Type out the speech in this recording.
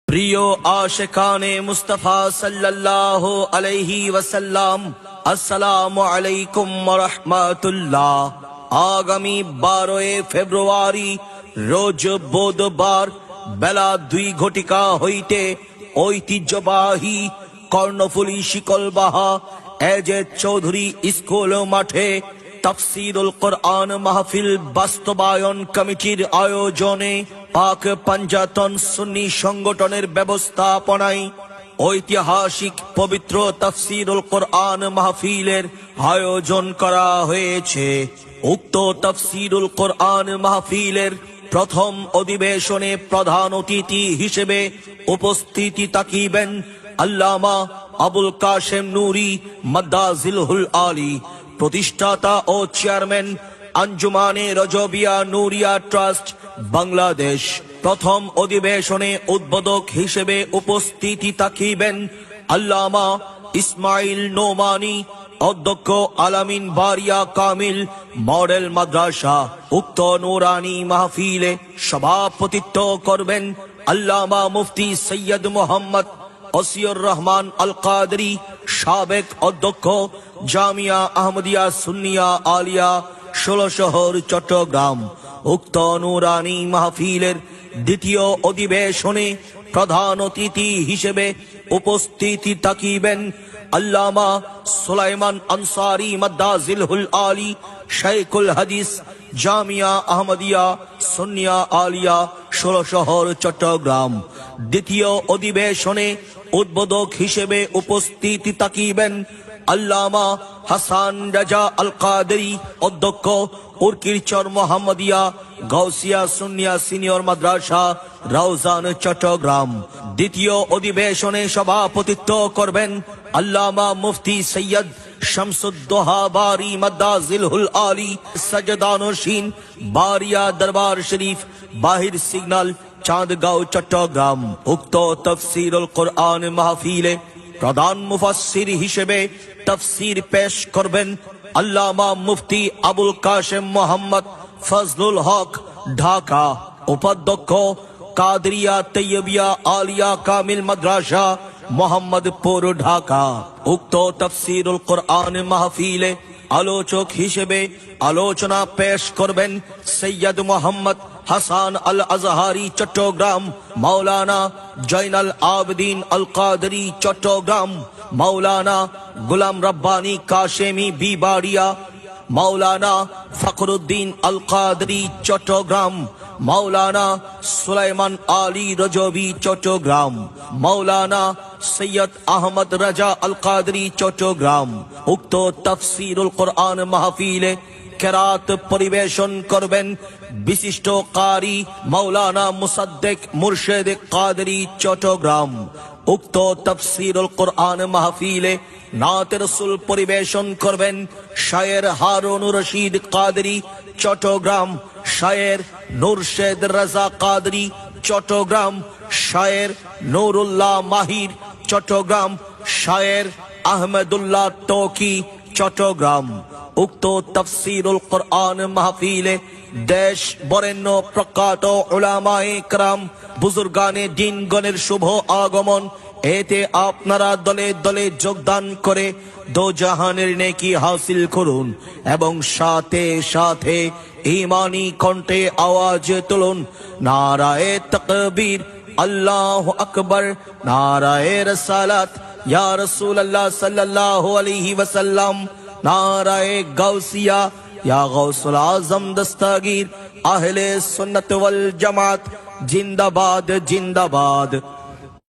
প্রিয় আশিকানে মুস্তাফা সাল্লাল্লাহু আলাইহি ওয়াসাল্লাম, আসসালামু আলাইকুম ওয়া রাহমাতুল্লাহ। আগামী 12 ফেব্রুয়ারি রোজ বুধবার বেলা 2 ঘটিকা হইতে ঐতিহ্যবাহী কর্ণফুলী শিকলবাহা এজে চৌধুরী স্কুল মাঠে তাফসীরুল কোরআন মাহফিল বাস্তবায়ন কমিটির আয়োজনে পাক পাঞ্জাতন সুন্নি সংগঠনের ব্যবস্থাপনায় ঐতিহাসিক পবিত্র তাফসীরুল কোরআন মাহফিলের আয়োজন করা হয়েছে। উক্ত তাফসীরুল কোরআন মাহফিলের প্রথম অধিবেশনে প্রধান অতিথি হিসেবে উপস্থিতি তাকিবেন আল্লামা আবুল কাশেম নুরি মাদ্দাজিলহুল আলী, প্রতিষ্ঠাতা ও চেয়ারম্যান আঞ্জুমানে রজবিয়া নুরিয়া ট্রাস্ট বাংলাদেশ। প্রথম অধিবেশনে উদ্বোধক হিসেবে উপস্থিতি তাকিবেন আল্লামা ইসমাইল নোমানী, অধ্যক্ষ আলামিন বারিয়া কামিল মডেল মাদ্রাসা। উক্ত নুরানি মাহফিলে সভাপতিত্ব করবেন আল্লামা মুফতি সৈয়দ মোহাম্মদ ওসিউর রহমান আল কাদরি, সাবেক অধ্যক্ষ জামিয়া আহমদিয়া সুন্নিয়া আলিয়া 16 শহর চট্টগ্রাম। উক্ত নুরানি মাহফিলের দ্বিতীয় অধিবেশনে প্রধান অতিথি হিসেবে উপস্থিতি তাকিবেন আল্লামা সুলাইমান আনসারী মাদ্দাজিলহুল আলী, শাইখুল হাদিস জামিয়া আহমদিয়া সুন্নিয়া আলিয়া 16 শহর চট্টগ্রাম। দ্বিতীয় অধিবেশনে উদ্বোধক হিসেবে উপস্থিতি তাকিবেন আল্লামা হাসান রাজা আল কাদরি, অধ্যক্ষ উরকিরচর মোহাম্মদিয়া গাউসিয়া সুন্নিয়া সিনিয়র মাদ্রাসা রাউজান চট্টগ্রাম। দ্বিতীয় অধিবেশনে সভাপতিত্ব করবেন আল্লামা মুফতি সৈয়দ শামসুদ্দোহা বারি মাদ্দাজিলহুল আলী, সাজদানশীন বারিয়া দরবার শরীফ বাহির সিগন্যাল চাঁদগাঁও চট্টগ্রাম। উক্ত তাফসীরুল কোরআন মাহফিলে প্রধান মুফাসসির হিসেবে তাফসীর পেশ করবেন আল্লামা মুফতি আবুল কাশেম মোহাম্মদ ফজলুল হক, ঢাকা। উপাধ্যক্ষ কাদরিয়া তৈয়বিয়া আলিয়া কামিল মাদ্রাসা মোহাম্মদপুর, ঢাকা। উক্ত তাফসীরুল কোরআন মাহফিলে আলোচক হিসেবে আলোচনা পেশ করবেন সৈয়দ মোহাম্মদ হাসান আল আজহারি, চট্টগ্রাম। মাওলানা জয়নাল আবদিন আল কাদরি, চট্টগ্রাম। মাওলানা গুলাম রব্বানী কাশেমি বিবাড়িয়া। মাওলানা ফখরুদ্দিন আল কাদরি, চট্টগ্রাম। মাওলানা সুলাইমান আলী রজবি, চট্টগ্রাম। মাওলানা সৈয়দ আহমদ রাজা আল কাদরি, চট্টগ্রাম। উক্ত তাফসীরুল কোরআন মাহফিলে কেরাত পরিবেশন করবেন বিশিষ্ট কারি মাওলানা মুসাদ্দেক মুর্শেদ কাদরি, চট্টগ্রাম। উক্ত তাফসীরুল কোরআন মাহফিলে নাতে রাসূল পরিবেশন করবেন শায়ের হারুন রশিদ কাদরি, চট্টগ্রাম। শায়ের নুরশেদ রাজা কাদরি, চট্টগ্রাম। শায়ের নুরুল্লাহ মাহির, চট্টগ্রাম। শায়ের আহমেদুল্লাহ তৌকি, চট্টগ্রাম। উক্ত তাফসীরুল কোরআন মাহফিলে দেশ বরেণ্য প্রখ্যাত উলামায়ে কেরাম বুজুর্গানে দ্বীনগণের শুভ আগমন। এতে আপনারা দলে দলে যোগদান করে দো জাহানের নেকি হাসিল করুন এবং সাথে সাথে ঈমানি কণ্ঠে আওয়াজ তুলুন নারায়ে তাকবীর, আল্লাহু আকবার, নারায়ে রিসালাত ইয়া রাসূলুল্লাহ সাল্লাল্লাহু আলাইহি ওয়াসাল্লাম, নারায়ে গাউসিয়া ইয়া গাউসুল আজম দস্তগীর। আহলে সুন্নাত ওয়াল জামাত জিন্দাবাদ, জিন্দাবাদ।